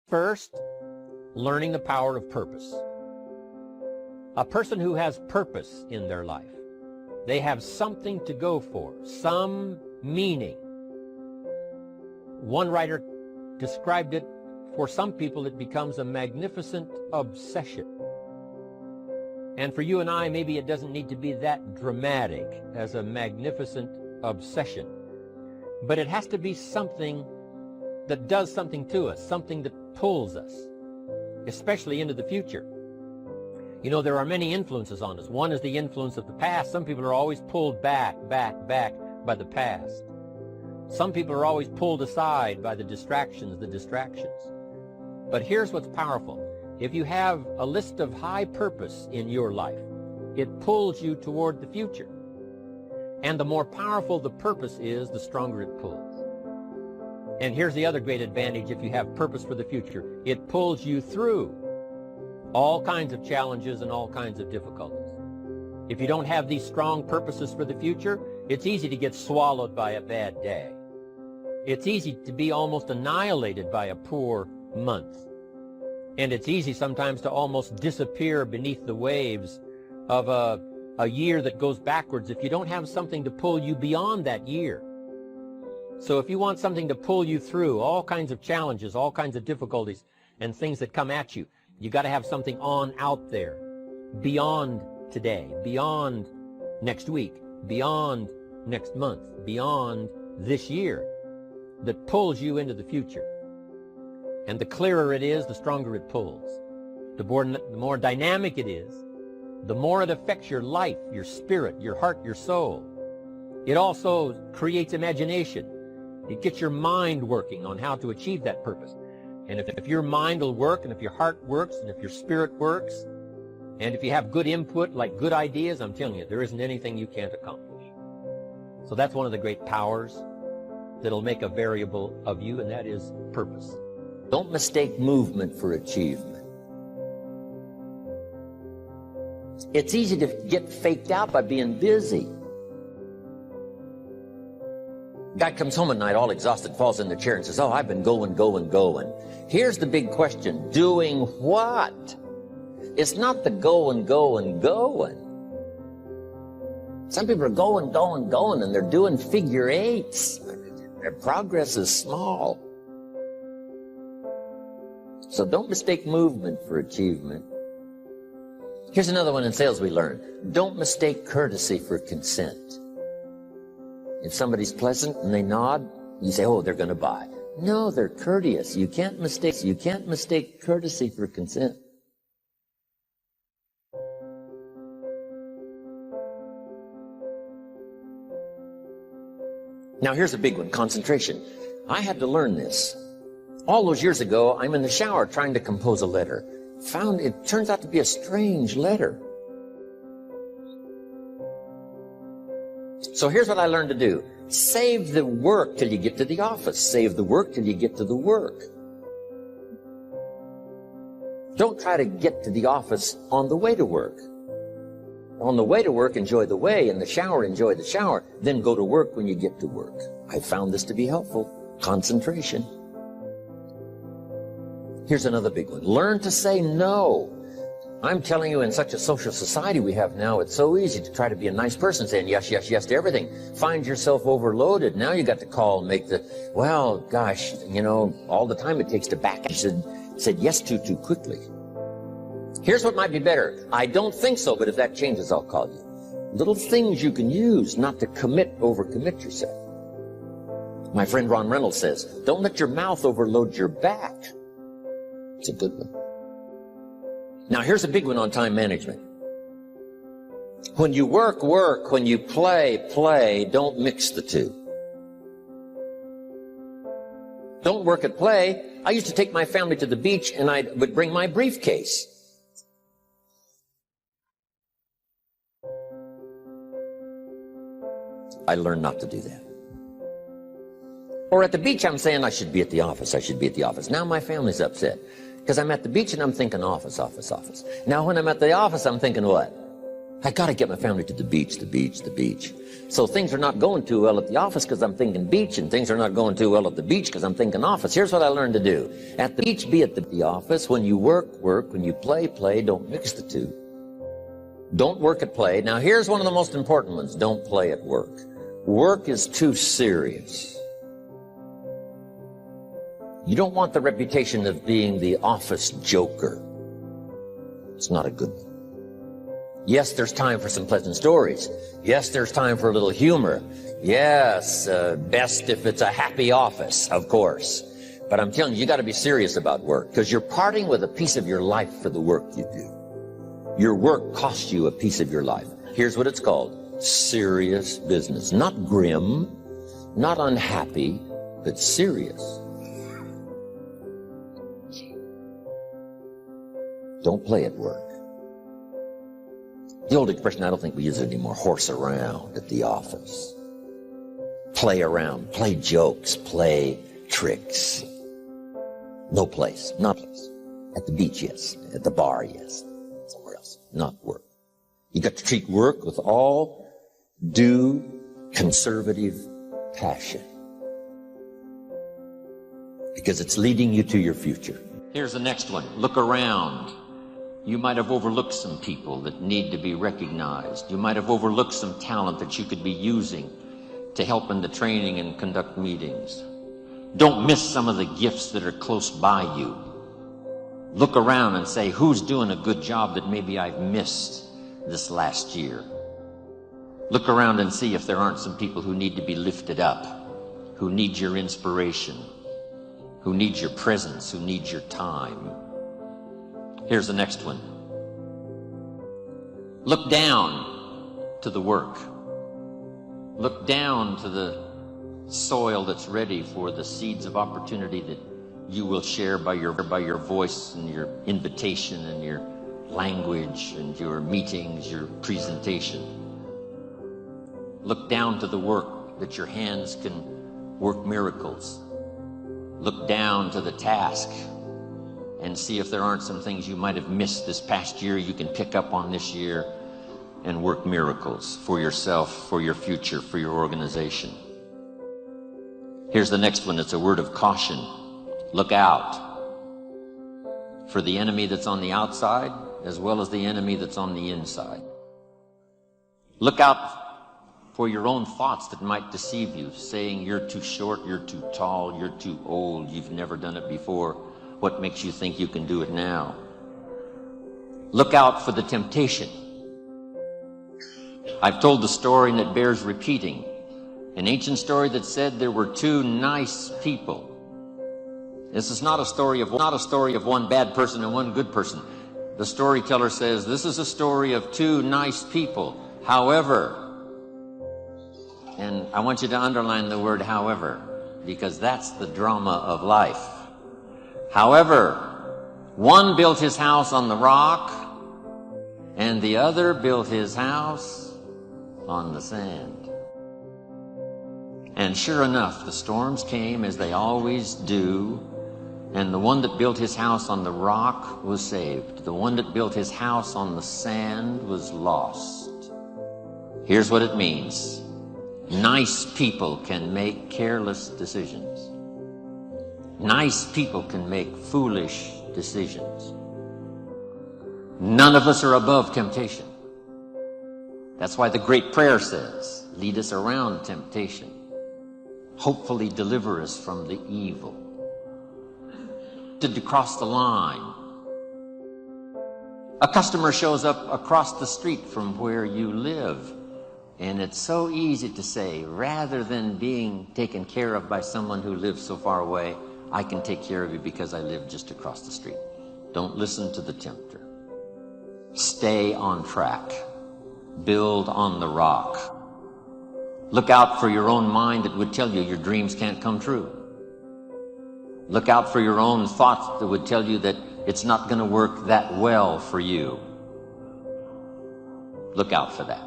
First, learning the power of purpose. A person who has purpose in their life, they have something to go for, some meaning. One writer described it, for some people it becomes a magnificent obsession. And for you and I, maybe it doesn't need to be that dramatic as a magnificent obsession. But it has to be something that does something to us, something that pulls us, especially into the future. You know, there are many influences on us. One is the influence of the past. Some people are always pulled back by the past. Some people are always pulled aside by the distractions. But here's what's powerful. If you have a list of high purpose in your life, it pulls you toward the future. And the more powerful the purpose is, the stronger it pulls. And here's the other great advantage if you have purpose for the future. It pulls you through all kinds of challenges and all kinds of difficulties. If you don't have these strong purposes for the future, it's easy to get swallowed by a bad day. It's easy to be almost annihilated by a poor month. And it's easy sometimes to almost disappear beneath the waves of a year that goes backwards if you don't have something to pull you beyond that year. So if you want something to pull you through all kinds of challenges, all kinds of difficulties and things that come at you, you got to have something on out there, beyond today, beyond next week, beyond next month, beyond this year, that pulls you into the future. And the clearer it is, the stronger it pulls. The more dynamic it is, the more it affects your life, your spirit, your heart, your soul. It also creates imagination. It gets your mind working on how to achieve that purpose. And if your mind will work, and if your heart works, and if your spirit works, and if you have good input, like good ideas, I'm telling you, there isn't anything you can't accomplish. So that's one of the great powers that'll make a variable of you, and that is purpose. Don't mistake movement for achievement. It's easy to get faked out by being busy. Guy comes home at night all exhausted, falls in the chair and says, oh, I've been going. Here's the big question. Doing what? It's not the going. Some people are going, and they're doing figure eights. Their progress is small. So don't mistake movement for achievement. Here's another one in sales we learned. Don't mistake courtesy for consent. If somebody's pleasant and they nod, you say, oh, they're going to buy. No, they're courteous. You can't mistake courtesy for consent. Now here's a big one, concentration. I had to learn this. All those years ago, I'm in the shower trying to compose a letter. Found it turns out to be a strange letter. So here's what I learned to do. Save the work till you get to the office. Save the work till you get to the work. Don't try to get to the office on the way to work. On the way to work, enjoy the way. In the shower, enjoy the shower. Then go to work when you get to work. I found this to be helpful. Concentration. Here's another big one. Learn to say no. I'm telling you, in such a social society we have now, it's so easy to try to be a nice person, saying yes to everything. Find yourself overloaded. Now you got to call and make the, well, gosh, you know, all the time it takes to back. You said yes too quickly. Here's what might be better. I don't think so, but if that changes, I'll call you. Little things you can use not to overcommit yourself. My friend Ron Reynolds says, don't let your mouth overload your back. It's a good one. Now here's a big one on time management. When you work. When you play. Don't mix the two. Don't work at play. I used to take my family to the beach and I would bring my briefcase. I learned not to do that. Or at the beach, I'm saying I should be at the office. Now my family's upset because I'm at the beach and I'm thinking office. Now when I'm at the office, I'm thinking what? I got to get my family to the beach, the beach, the beach. So things are not going too well at the office because I'm thinking beach, and things are not going too well at the beach because I'm thinking office. Here's what I learned to do. At the beach, be at the office. When you work, work. When you play, play. Don't mix the two. Don't work at play. Now, here's one of the most important ones. Don't play at work. Work is too serious. You don't want the reputation of being the office joker. It's not a good one. Yes, there's time for some pleasant stories. Yes, there's time for a little humor. Yes, best if it's a happy office, of course. But I'm telling you, you got to be serious about work, because you're parting with a piece of your life for the work you do. Your work costs you a piece of your life. Here's what it's called: serious business. Not grim, not unhappy, but serious. Don't play at work. The old expression, I don't think we use it anymore, horse around at the office. Play around, play jokes, play tricks. No place, not place. At the beach, yes. At the bar, yes. Somewhere else, not work. You got to treat work with all due conservative passion, because it's leading you to your future. Here's the next one. Look around. You might have overlooked some people that need to be recognized. You might have overlooked some talent that you could be using to help in the training and conduct meetings. Don't miss some of the gifts that are close by you. Look around and say, who's doing a good job that maybe I've missed this last year? Look around and see if there aren't some people who need to be lifted up, who need your inspiration, who need your presence, who need your time. Here's the next one. Look down to the work. Look down to the soil that's ready for the seeds of opportunity that you will share by your voice and your invitation and your language and your meetings, your presentation. Look down to the work that your hands can work miracles. Look down to the task and see if there aren't some things you might have missed this past year you can pick up on this year and work miracles for yourself, for your future, for your organization. Here's the next one. It's a word of caution. Look out for the enemy that's on the outside as well as the enemy that's on the inside. Look out for your own thoughts that might deceive you, saying you're too short, you're too tall, you're too old, you've never done it before. What makes you think you can do it now? Look out for the temptation. I've told the story and it bears repeating. An ancient story that said there were two nice people. This is not a story of one bad person and one good person. The storyteller says this is a story of two nice people. However, and I want you to underline the word however, because that's the drama of life. However, one built his house on the rock, and the other built his house on the sand. And sure enough, the storms came as they always do, and the one that built his house on the rock was saved. The one that built his house on the sand was lost. Here's what it means. Nice people can make careless decisions. Nice people can make foolish decisions. None of us are above temptation. That's why the great prayer says, lead us around temptation. Hopefully deliver us from the evil. To cross the line. A customer shows up across the street from where you live. And it's so easy to say, rather than being taken care of by someone who lives so far away, I can take care of you because I live just across the street. Don't listen to the tempter. Stay on track. Build on the rock. Look out for your own mind that would tell you your dreams can't come true. Look out for your own thoughts that would tell you that it's not going to work that well for you. Look out for that.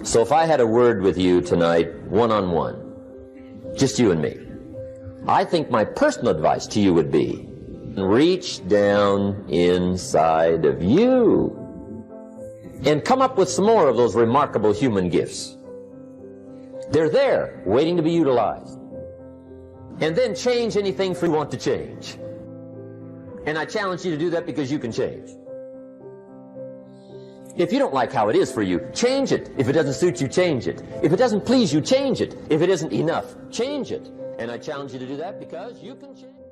So if I had a word with you tonight, one-on-one, just you and me, I think my personal advice to you would be, reach down inside of you and come up with some more of those remarkable human gifts. They're there, waiting to be utilized. And then change anything you want to change. And I challenge you to do that because you can change. If you don't like how it is for you, change it. If it doesn't suit you, change it. If it doesn't please you, change it. If it isn't enough, change it. And I challenge you to do that because you can change.